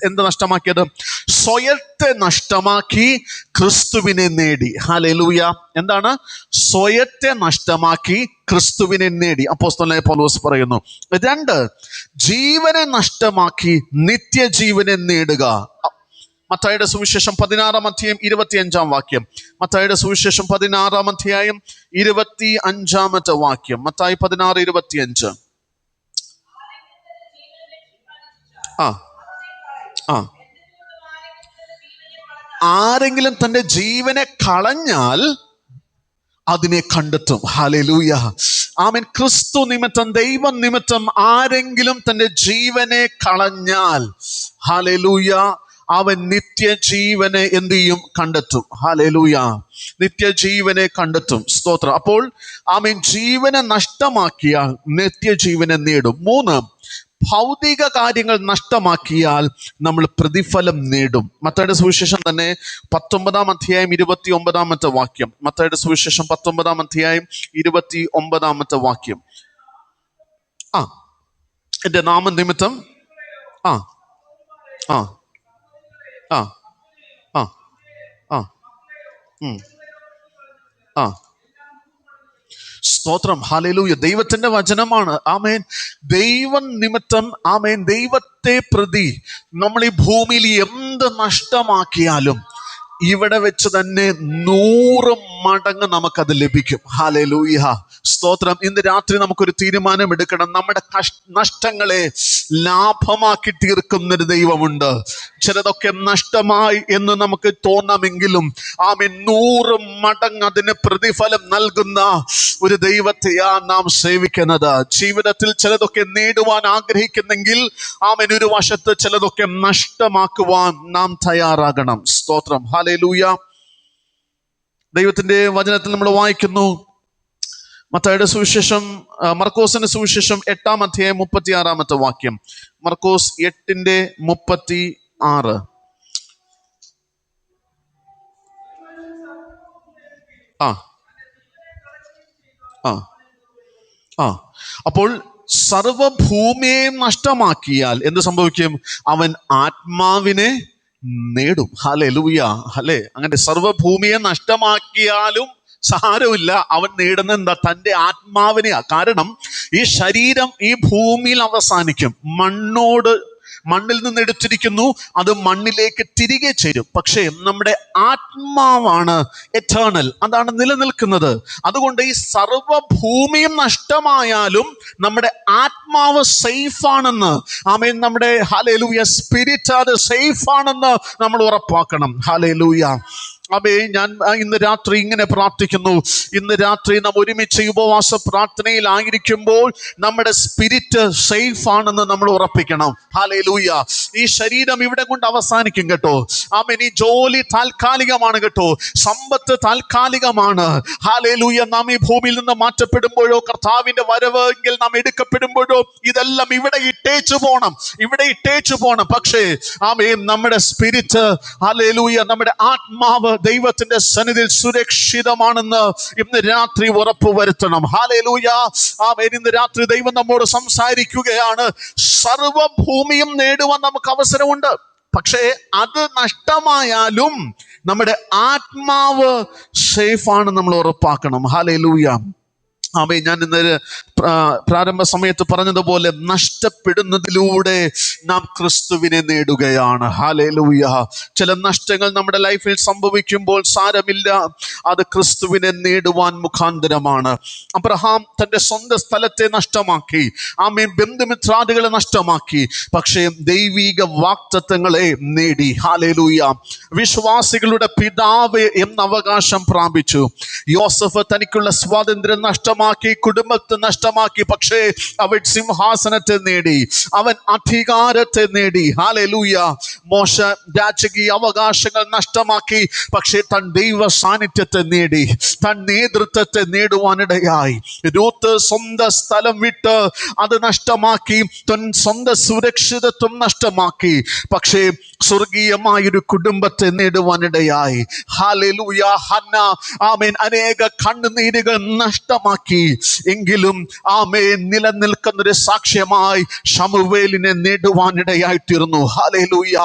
എന്ത് നഷ്ടമാക്കിയത്? സ്വയത്തെ നഷ്ടമാക്കി ക്രിസ്തുവിനെ നേടി. ഹല്ലേലൂയ. എന്താണ്? സ്വയത്തെ നഷ്ടമാക്കി ക്രിസ്തുവിനെ നേടി. അപ്പോസ്തലനായ പൗലോസ് പറയുന്നു. 2, ജീവനെ നഷ്ടമാക്കി നിത്യജീവനെ നേടുക. മത്തായിയുടെ സുവിശേഷം 16-ാം അധ്യായം 25-ാം വാക്യം. മത്തായിയുടെ സുവിശേഷം 16-ാം അധ്യായം 25-ാമത്തെ വാക്യം. മത്തായി 16:25. ആരെങ്കിലും തന്റെ ജീവനെ കളഞ്ഞാൽ അതിനെ കണ്ടെത്തും. ഹല്ലേലൂയ. ആമേൻ. ക്രിസ്തു നിമിത്തം, ദൈവം നിമിത്തം ആരെങ്കിലും തന്റെ ജീവനെ കളഞ്ഞാൽ, ഹല്ലേലൂയ, അവൻ നിത്യജീവനെ എന്ത് ചെയ്യും? കണ്ടെത്തും. ഹല്ലേലൂയ. നിത്യജീവനെ കണ്ടെത്തും. സ്തോത്രം. അപ്പോൾ ആമേൻ, ജീവനെ നഷ്ടമാക്കിയാൽ നിത്യജീവനെ നേടും. 3, ഭൗതിക കാര്യങ്ങൾ നഷ്ടമാക്കിയാൽ നമ്മൾ പ്രതിഫലം നേടും. മത്തായിയുടെ സുവിശേഷം തന്നെ 19-ാം അധ്യായം 29-ാമത്തെ വാക്യം. മത്തായിയുടെ സുവിശേഷം 19-ാം അധ്യായം 29-ാമത്തെ വാക്യം. എന്റെ നാമനിമിത്തം ആ ആ ആ ആ ആ ആ സ്തോത്രം. ഹല്ലേലൂയ. ദൈവത്തിന്റെ വചനമാണ്. ആമേൻ. ദൈവം നിമിത്തം, ആമേൻ, ദൈവത്തെ പ്രതി നമ്മൾ ഈ ഭൂമിയിൽ എന്ത് നഷ്ടമാക്കിയാലും ഇവിടെ വെച്ച് തന്നെ 100 മടങ്ങ് നമുക്കത് ലഭിക്കും. ഹല്ലേലൂയ. സ്തോത്രം. ഇന്ന് രാത്രി നമുക്കൊരു തീരുമാനം എടുക്കണം. നമ്മുടെ നഷ്ടങ്ങളെ ലാഭമാക്കി തീർക്കുന്നൊരു ദൈവമുണ്ട്. ചിലതൊക്കെ നഷ്ടമായി എന്ന് നമുക്ക് തോന്നാമെങ്കിലും ആമേൻ 100 മടങ്ങ് അതിന് പ്രതിഫലം നൽകുന്ന ഒരു ദൈവത്തെയാ നാം സേവിക്കുന്നത്. ജീവിതത്തിൽ ചിലതൊക്കെ നേടുവാൻ ആഗ്രഹിക്കുന്നെങ്കിൽ ആമേൻ ഒരു വശത്ത് ചിലതൊക്കെ നഷ്ടമാക്കുവാൻ നാം തയ്യാറാകണം. സ്തോത്രം. ഹല്ലേലൂയ. ദൈവത്തിന്റെ വചനത്തിൽ നമ്മൾ വായിക്കുന്നു, മത്തായിയുടെ സുവിശേഷം, മർക്കോസിന്റെ സുവിശേഷം 8-ാം അധ്യായം 36-ാമത്തെ വാക്യം. മർക്കോസ് 8:36. ആ ആ ആ അപ്പോൾ സർവഭൂമിയെയും നഷ്ടമാക്കിയാൽ എന്ത് സംഭവിക്കും? അവൻ ആത്മാവിനെ നേടും. ഹല്ലേലൂയ. അല്ലേ? അങ്ങനെ സർവഭൂമിയെ നഷ്ടമാക്കിയാലും സാരമില്ല, അവൻ നേടുന്ന എന്താ? തൻ്റെ ആത്മാവിനെയാ. കാരണം ഈ ശരീരം ഈ ഭൂമിയിൽ അവസാനിക്കും. മണ്ണിൽ നിന്ന് എടുത്തിരിക്കുന്നു, അത് മണ്ണിലേക്ക് തിരികെ ചേരും. പക്ഷേ നമ്മുടെ ആത്മാവാണ് എറ്റേണൽ, അതാണ് നിലനിൽക്കുന്നത്. അതുകൊണ്ട് ഈ സർവഭൂമിയും നഷ്ടമായാലും നമ്മുടെ ആത്മാവ് സേഫ് ആണെന്ന്, ആമേൻ, നമ്മുടെ ഹല്ലേലൂയ സ്പിരിറ്റ് അത് സേഫ് ആണെന്ന് നമ്മൾ ഉറപ്പാക്കണം. ഹല്ലേലൂയ. അബേ, ഞാൻ ഇന്ന് രാത്രി ഇങ്ങനെ പ്രാർത്ഥിക്കുന്നു. ഇന്ന് രാത്രി നാം ഒരുമിച്ച് ഉപവാസ പ്രാർത്ഥനയിലായിരിക്കുമ്പോൾ നമ്മുടെ സ്പിരിറ്റ് സേഫ് ആണെന്ന് നമ്മൾ ഉറപ്പിക്കണം. ഹല്ലേലൂയ. ഈ ശരീരം ഇവിടെ കൊണ്ട് അവസാനിക്കും കേട്ടോ. ആമേൻ. ഈ ജോലി താൽക്കാലികമാണ് കേട്ടോ. സമ്പത്ത് താൽക്കാലികമാണ്. ഹല്ലേലൂയ. നാം ഈ ഭൂമിയിൽ നിന്ന് മാറ്റപ്പെടുമ്പോഴോ കർത്താവിന്റെ വരവ് എങ്കിൽ നാം എടുക്കപ്പെടുമ്പോഴോ ഇതെല്ലാം ഇവിടെ ഇട്ടേച്ചു പോണം. പക്ഷേ ആമേൻ, നമ്മുടെ സ്പിരിറ്റ്, ഹല്ലേലൂയ, നമ്മുടെ ആത്മാവ് ദൈവത്തിന്റെ സന്നിധിയിൽ സുരക്ഷിതമാണെന്ന് ഇന്ന് രാത്രി ഉറപ്പുവരുത്തണം. ഹല്ലേലൂയ. ആമേൻ. ഇന്ന് രാത്രി ദൈവം നമ്മോട് സംസാരിക്കുകയാണ്. സർവഭൂമിയും നേടുവാൻ നമുക്ക് അവസരമുണ്ട്. പക്ഷേ അത് നഷ്ടമായാലും നമ്മുടെ ആത്മാവ് സേഫ് ആണെന്ന് നമ്മൾ ഉറപ്പാക്കണം. ഹല്ലേലൂയ. ആമേൻ. ഞാൻ ഇന്നൊരു പ്രാരംഭ സമയത്ത് പറഞ്ഞതുപോലെ നഷ്ടപ്പെടുന്നതിലൂടെ നാം ക്രിസ്തുവിനെ നേടുകയാണ്. ഹല്ലേലൂയ. ചില നഷ്ടങ്ങൾ നമ്മുടെ ലൈഫിൽ സംഭവിക്കുമ്പോൾ സാരമില്ല, അത് ക്രിസ്തുവിനെ നേടുവാൻ മുഖാന്തരമാണ്. അബ്രഹാം തൻ്റെ സ്വന്തം സ്ഥലത്തെ നഷ്ടമാക്കി, ആമേൻ, ബന്ധുമിത്രാദികളെ നഷ്ടമാക്കി, പക്ഷേ ദൈവിക വാഗ്ദത്തങ്ങളെ നേടി. ഹല്ലേലൂയ. വിശ്വാസികളുടെ പിതാവ് എന്ന അവകാശം പ്രാപിച്ചു. യോസഫ് തനിക്കുള്ള സ്വാതന്ത്ര്യം നഷ്ടമാക്കി, കുടുംബത്തെ നഷ്ടമാക്കി, പക്ഷേ അവൻ സിംഹാസനത്തെ നേടി, അവൻ അധികാരത്തെ നേടി. ഹല്ലേലൂയ. മോശ രാജകീയ അവകാശങ്ങൾ നഷ്ടമാക്കി, പക്ഷേ തൻ ദൈവ സാന്നിധ്യത്തെ നേടി, തൻ നേതൃത്വത്തെ നേടുവാനിടയായി. രൂത്ത് സ്വന്തം സ്ഥലം വിട്ട് അത് നഷ്ടമാക്കി, തൻ സ്വന്തം സുരക്ഷിതത്വം നഷ്ടമാക്കി, പക്ഷേ സ്വർഗീയമായൊരു കുടുംബത്തെ നേടുവാനിടയായി. ഹല്ലേലൂയ. ഹന്ന, ആമേൻ, അനേക കണ്ണുനീരുകൾ നഷ്ടമാക്കി, എങ്കിലും ആമേൻ നിലനിൽക്കുന്നൊരു സാക്ഷ്യമായി ശമൂവേലിനെ നേടുവാനിടയായി തീർന്നു. ഹല്ലേലൂയ.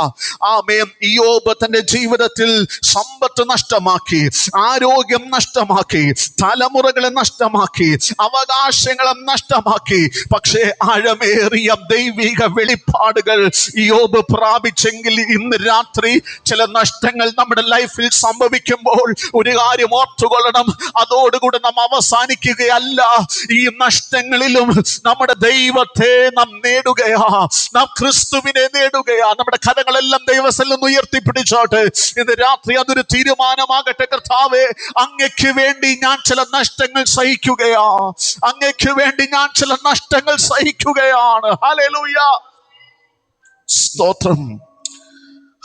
ആമേൻ. ഇയ്യോബ് തന്റെ ജീവിതത്തിൽ സമ്പത്ത് നഷ്ടമാക്കി, ആരോഗ്യം നഷ്ടമാക്കി, തലമുറകളെ നഷ്ടമാക്കി, അവകാശങ്ങളെ നഷ്ടമാക്കി, പക്ഷേ ആഴമേറിയ ദൈവിക വെളിപ്പാടുകൾ ഇയ്യോബ് പ്രാപിച്ചെങ്കിൽ ഇന്ന് രാത്രി ചില നഷ്ടങ്ങൾ നമ്മുടെ ലൈഫിൽ സംഭവിക്കുമ്പോൾ ഒരു കാര്യം ഓർത്തുകൊള്ളണം, അതോടുകൂടെ നാം അവസാനിക്കുകയല്ല. ഈ നഷ്ടങ്ങളിലും നമ്മുടെ ദൈവത്തെ നാം നേടുകയാ, നാം ക്രിസ്തുവിനെ നേടുകയാ. നമ്മുടെ കരങ്ങളെല്ലാം ദൈവസന്നിധിയിൽ ഉയർത്തിപ്പിടിച്ചോട്ടെ. ഇന്ന് രാത്രി അതൊരു തീരുമാനമാകട്ടെ. കർത്താവേ, അങ്ങയ്ക്ക് വേണ്ടി ഞാൻ ചില നഷ്ടങ്ങൾ സഹിക്കുകയാ, അങ്ങയ്ക്ക് വേണ്ടി ഞാൻ ചില നഷ്ടങ്ങൾ സഹിക്കുകയാണ്. ഹല്ലേലൂയ. സ്തോത്രം.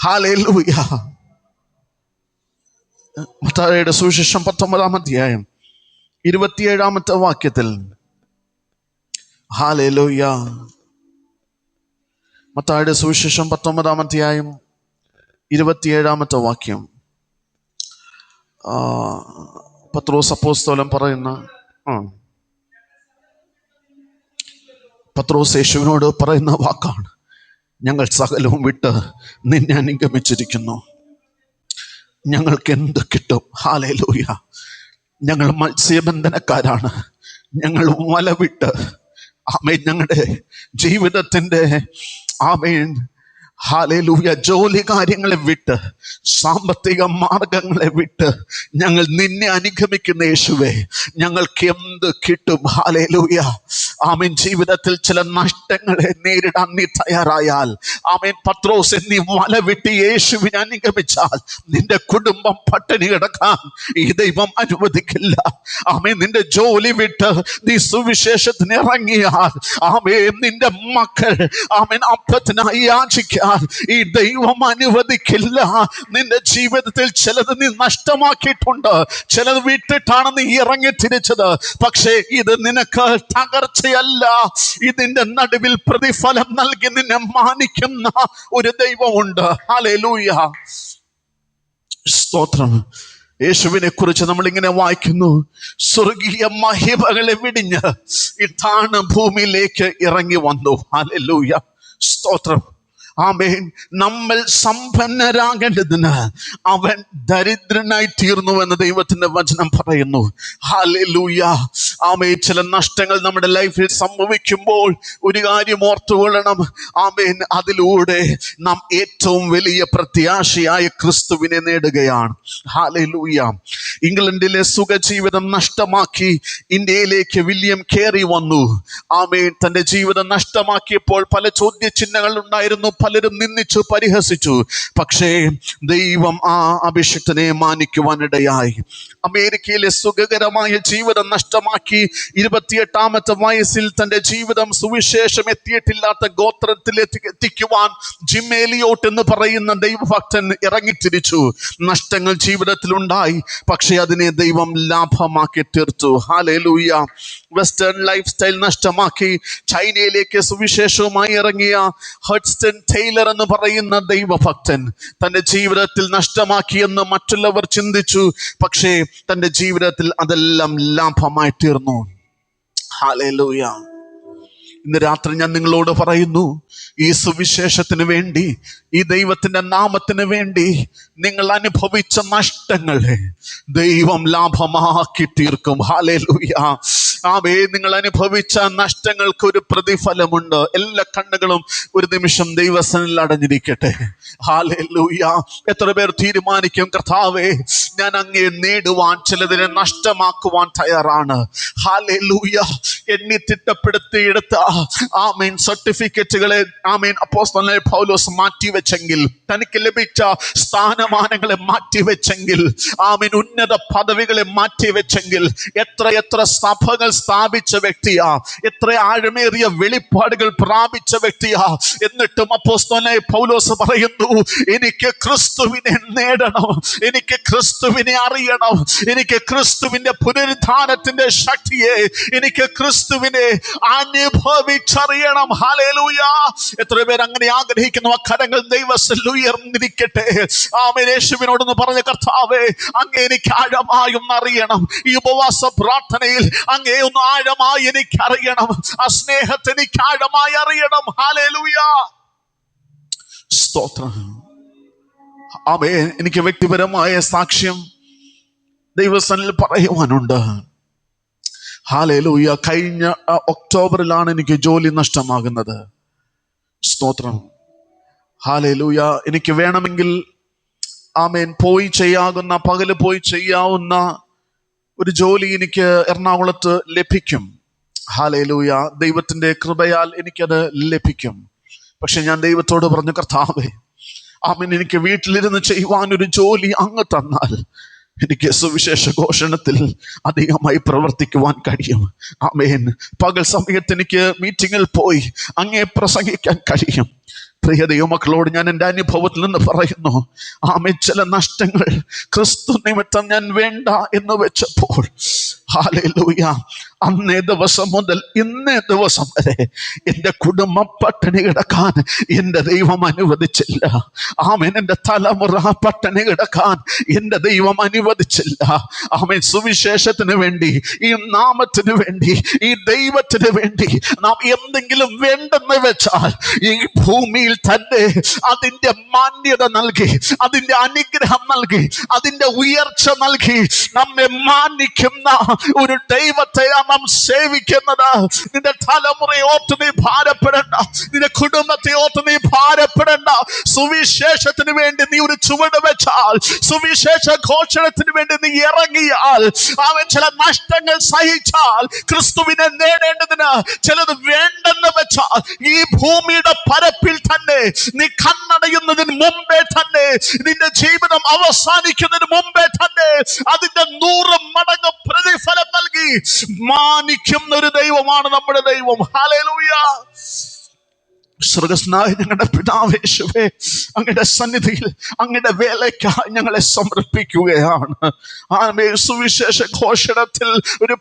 ഹല്ലേലൂയ. മത്തായിയുടെ സുവിശേഷം 19-ാം അധ്യായം 27-ാമത്തെ വാക്യത്തിൽ, ഹല്ലേലൂയ, മത്തായിയുടെ സുവിശേഷം 19-ാം അധ്യായം 27-ാമത്തെ വാക്യം, പത്രോസ് അപ്പോസ്തലൻ പറയുന്ന പത്രോസ് യേശുവിനോട് പറയുന്ന വാക്കാണ്, ഞങ്ങൾ സകലവും വിട്ട് നിന്നെ അനുഗമിച്ചിരിക്കുന്നു, ഞങ്ങൾക്ക് എന്ത് കിട്ടും? ഹല്ലേലൂയ. ഞങ്ങൾ മത്സ്യബന്ധനക്കാരാണ്, ഞങ്ങൾ വല വിട്ട് ആമേൻ ഞങ്ങളുടെ ജീവിതത്തിൻ്റെ ആമേൻ ഹല്ലേലൂയ ജോലി കാര്യങ്ങളെ വിട്ട്, സാമ്പത്തിക മാർഗങ്ങളെ വിട്ട് ഞങ്ങൾ നിന്നെ അനുഗമിക്കുന്ന യേശുവേ, ഞങ്ങൾക്ക് എന്ത് കിട്ടും? ഹല്ലേലൂയ. ആമേൻ. ജീവിതത്തിൽ ചില നഷ്ടങ്ങളെ നേരിടാൻ നീ തയ്യാറായാൽ, ആമേൻ, പത്രോസ് നീ വല വിട്ട് യേശുവിനെ അനുഗമിച്ചാൽ നിന്റെ കുടുംബം പട്ടിണി കിടക്കാൻ ഈ ദൈവം അനുവദിക്കില്ല. ആമേൻ. നിന്റെ ജോലി വിട്ട് നീ സുവിശേഷത്തിന് ഇറങ്ങിയാൽ, ആമേൻ, നിന്റെ മക്കൾ ആമേൻ അപ്പത്തിനായി യാചിക്കാൻ ഈ ദൈവം അനുവദിക്കില്ല. നിന്റെ ജീവിതത്തിൽ ചിലത് നീ നഷ്ടമാക്കിയിട്ടുണ്ട്, ചിലത് വിട്ടിട്ടാണ് നീ ഇറങ്ങി തിരിച്ചത്. പക്ഷേ ഇത് നിനക്ക് തകർച്ചയല്ല, ഇതിന്റെ നടുവിൽ പ്രതിഫലം നൽകി നിന്നെ മാനിക്കുന്ന ഒരു ദൈവമുണ്ട്. ഹല്ലേലൂയ. സ്തോത്രം. യേശുവിനെ കുറിച്ച് നമ്മൾ ഇങ്ങനെ വായിക്കുന്നു, സ്വർഗീയ മഹിമകളെ വിടിഞ്ഞ് ഇതാണ് ഭൂമിയിലേക്ക് ഇറങ്ങി വന്നു. ഹല്ലേലൂയ. സ്തോത്രം. ആമേൻ. നമ്മൾ സമ്പന്നരാകേണ്ടതിന് അവൻ ദരിദ്രനായി തീർന്നു എന്ന് ദൈവത്തിന്റെ വചനം പറയുന്നു. ഹല്ലേലൂയ. ആമേൻ. ചില നഷ്ടങ്ങൾ നമ്മുടെ ലൈഫിൽ സംഭവിക്കുമ്പോൾ ഒരു കാര്യം ഓർത്തുകൊള്ളണം, ആമേൻ, അതിലൂടെ നാം ഏറ്റവും വലിയ പ്രത്യാശയായ ക്രിസ്തുവിനെ നേടുകയാണ്. ഹല്ലേലൂയ. ഇംഗ്ലണ്ടിലെ സുഖജീവിതം നഷ്ടമാക്കി ഇന്ത്യയിലേക്ക് വില്യം കേറി വന്നു. ആമേൻ. തന്റെ ജീവിതം നഷ്ടമാക്കിയപ്പോൾ പല ചോദ്യചിഹ്നങ്ങൾ ഉണ്ടായിരുന്നു, പലരും നിന്ദിച്ചു, പരിഹസിച്ചു. പക്ഷേ ദൈവം ആ അഭിഷിക്തനെ മാനിക്കുവാനിടയായി. അമേരിക്കയിലെ സുഖകരമായ ജീവിതം നഷ്ടമാക്കി 28-ാമത്തെ വയസ്സിൽ തന്റെ ജീവിതം സുവിശേഷം എത്തിയിട്ടില്ലാത്ത ഗോത്രത്തിൽ എത്തിക്കുവാൻ ജിം എലിയോട്ട് എന്ന് പറയുന്ന ദൈവഭക്തൻ ഇറങ്ങിത്തിരിച്ചു. നഷ്ടങ്ങൾ ജീവിതത്തിലുണ്ടായി, പക്ഷെ അതിനെ ദൈവം ലാഭമാക്കി തീർത്തു. ഹല്ലേലൂയ. വെസ്റ്റേൺ ലൈഫ് സ്റ്റൈൽ നഷ്ടമാക്കി ചൈനയിലേക്ക് സുവിശേഷവുമായി ഇറങ്ങിയ ഹഡ്സൺ ടൈലർ എന്ന് പറയുന്ന ദൈവഭക്തൻ തന്റെ ജീവിതത്തിൽ നഷ്ടമാക്കിയെന്ന് മറ്റുള്ളവർ ചിന്തിച്ചു, പക്ഷേ തന്റെ ജീവിതത്തിൽ അതെല്ലാം ലാഭമായി തീർന്നു. ഹല്ലേലൂയ. ഇന്ന് രാത്രി ഞാൻ നിങ്ങളോട് പറയുന്നു, ഈ സുവിശേഷത്തിന് വേണ്ടി, ഈ ദൈവത്തിന്റെ നാമത്തിന് വേണ്ടി നിങ്ങൾ അനുഭവിച്ച നഷ്ടങ്ങളെ ദൈവം ലാഭമാക്കി തീർക്കും. ഹല്ലേലൂയ. ആമേ. നിങ്ങൾ അനുഭവിച്ച നഷ്ടങ്ങൾക്ക് ഒരു പ്രതിഫലമുണ്ട്. എല്ലാ കണ്ണുകളും ഒരു നിമിഷം ദൈവസന്നിധിയിൽ അടഞ്ഞിരിക്കട്ടെ. ഹല്ലേലൂയ. എത്ര പേർ തീരുമാനിക്കും, കർത്താവേ, ഞാൻ അങ്ങയെ നേടുവാൻ ചിലതിനെ നഷ്ടമാക്കുവാൻ തയ്യാറാണ്. ഹല്ലേലൂയ. എണ്ണി തിട്ടപ്പെടുത്തിയെടുത്ത ആമേൻ സർട്ടിഫിക്കറ്റുകളെ ആമേൻ അപ്പോസ്തലനായ പൗലോസ് മാറ്റിവെച്ചെങ്കിൽ, തനിക്ക് ലഭിച്ച സ്ഥാനമാനങ്ങളെ മാറ്റിവെച്ചെങ്കിൽ, ആമേൻ ഉന്നത പദവികളെ മാറ്റിവെച്ചെങ്കിൽ, എത്ര സഭകൾ സ്ഥാപിച്ച വ്യക്തിയാ, എത്ര ആഴമേറിയ വെളിപ്പാടുകൾ പ്രാപിച്ച വ്യക്തിയാ. എന്നിട്ടും അപ്പോസ്തലനായ പൗലോസ് പറയുന്നു, എനിക്ക് ക്രിസ്തുവിനെ നേടണം, എനിക്ക് ക്രിസ്തുവിനെ അറിയണം, എനിക്ക് ക്രിസ്തുവിന്റെ പുനരുത്ഥാനത്തിന്റെ ശക്തിയെ, എനിക്ക് ക്രിസ്തുവിനെ അനുഭവിച്ചറിയണം. ഹല്ലേലൂയ. എത്ര പേർ അങ്ങനെ ആഗ്രഹിക്കുന്നു? ആ കരങ്ങൾ ദൈവത്തിൽ ഉയർന്നിരിക്കട്ടെ. ആമേൻ. യേശുവിനോടൊന്ന് പറഞ്ഞ, കർത്താവേ, അങ്ങേ എനിക്ക് ആഴമായി ഒന്ന് അറിയണം. ഈ ഉപവാസ പ്രാർത്ഥനയിൽ അങ്ങേ ഒന്ന് ആഴമായി എനിക്ക് അറിയണം. ആ സ്നേഹത്തെ എനിക്ക് ആഴമായി അറിയണം. ഹല്ലേലൂയ. സ്തോത്രം. ആമേൻ. എനിക്ക് വ്യക്തിപരമായ സാക്ഷ്യം ദൈവസന്നിധിയിൽ പറയുവാനുണ്ട്. ഹല്ലേലൂയ. കഴിഞ്ഞ ഒക്ടോബറിലാണ് എനിക്ക് ജോലി നഷ്ടമാകുന്നത്. സ്തോത്രം. ഹല്ലേലൂയ. എനിക്ക് വേണമെങ്കിൽ ആമേൻ പോയി ചെയ്യാവുന്ന, പകല് പോയി ചെയ്യാവുന്ന ഒരു ജോലി എനിക്ക് എറണാകുളത്ത് ലഭിക്കും. ഹല്ലേലൂയ. ദൈവത്തിന്റെ കൃപയാൽ എനിക്കത് ലഭിക്കും. പക്ഷെ ഞാൻ ദൈവത്തോട് പറഞ്ഞു, കർത്താവേ, ആമേൻ, എനിക്ക് വീട്ടിലിരുന്ന് ചെയ്യുവാനൊരു ജോലി അങ്ങ് തന്നാൽ എനിക്ക് സുവിശേഷ ഘോഷണത്തിൽ അധികമായി പ്രവർത്തിക്കുവാൻ കഴിയും. ആമേൻ. പകൽ സമയത്ത് എനിക്ക് മീറ്റിങ്ങിൽ പോയി അങ്ങേ പ്രസംഗിക്കാൻ കഴിയും. പ്രിയ ദൈവമക്കളോട് ഞാൻ എൻ്റെ അനുഭവത്തിൽ നിന്ന് പറയുന്നു, ആമേൻ, ചില നഷ്ടങ്ങൾ ക്രിസ്തു നിമിത്തം ഞാൻ വേണ്ട എന്ന് വെച്ചപ്പോൾ, ഹല്ലേലൂയ, അന്നേ ദിവസം മുതൽ ഇന്നേ ദിവസം വരെ എൻ്റെ കുടുംബം പട്ടിണി കിടക്കാൻ എൻ്റെ ദൈവം അനുവദിച്ചില്ല. ആമേൻ, എൻ്റെ തലമുറ പട്ടിണി കിടക്കാൻ എൻ്റെ ദൈവം അനുവദിച്ചില്ല. ആമേൻ, സുവിശേഷത്തിന് വേണ്ടി, ഈ നാമത്തിന് വേണ്ടി, ഈ ദൈവത്തിന് വേണ്ടി നാം എന്തെങ്കിലും വേണ്ടെന്ന് വെച്ചാൽ ഈ ഭൂമിയിൽ തന്നെ അതിൻ്റെ മാന്യത നൽകി, അതിൻ്റെ അനുഗ്രഹം നൽകി, അതിൻ്റെ ഉയർച്ച നൽകി നമ്മെ മാനിക്കുന്ന ഒരു ദൈവത്തെ നാം സേവിക്കുന്നത്. നിന്റെ തലമുറയെ ഓർത്ത് നീ ഭാരപ്പെടേണ്ട, നിന്റെ കുടുംബത്തെ ഓർത്ത് നീ ഭാരപ്പെടേണ്ട. സുവിശേഷത്തിന് വേണ്ടി നീ ഒരു ചുവട് വെച്ചാൽ, സുവിശേഷ ഘോഷണത്തിന് വേണ്ടി നീ ഇറങ്ങിയാൽ, അവൻ ചില നഷ്ടങ്ങൾ സഹിച്ചാൽ, ക്രിസ്തുവിനെ നേടേണ്ടതിന് ചിലത് വേണ്ടെന്ന് വെച്ചാൽ, ഈ ഭൂമിയുടെ പരപ്പിൽ തന്നെ നീ കണ്ണടയുന്നതിന് മുമ്പേ തന്നെ, നിന്റെ ജീവിതം അവസാനിക്കുന്നതിന് മുമ്പേ തന്നെ അതിന്റെ 100 മടങ്ങ് പ്രതിഫലം നൽകി മാനിക്കുന്ന ഒരു ദൈവമാണ് നമ്മുടെ ദൈവം. ഹല്ലേലൂയ. സ്വർഗ്ഗസ്ഥനായ ഞങ്ങളുടെ പിതാവേ യേശുവേ, അങ്ങയുടെ സന്നിധിയിൽ അങ്ങയുടെ വേലയ്ക്കായി ഞങ്ങളെ സമർപ്പിക്കുകയാണ്. ആമേൻ. സുവിശേഷ ഘോഷണത്തിൽ ഒരു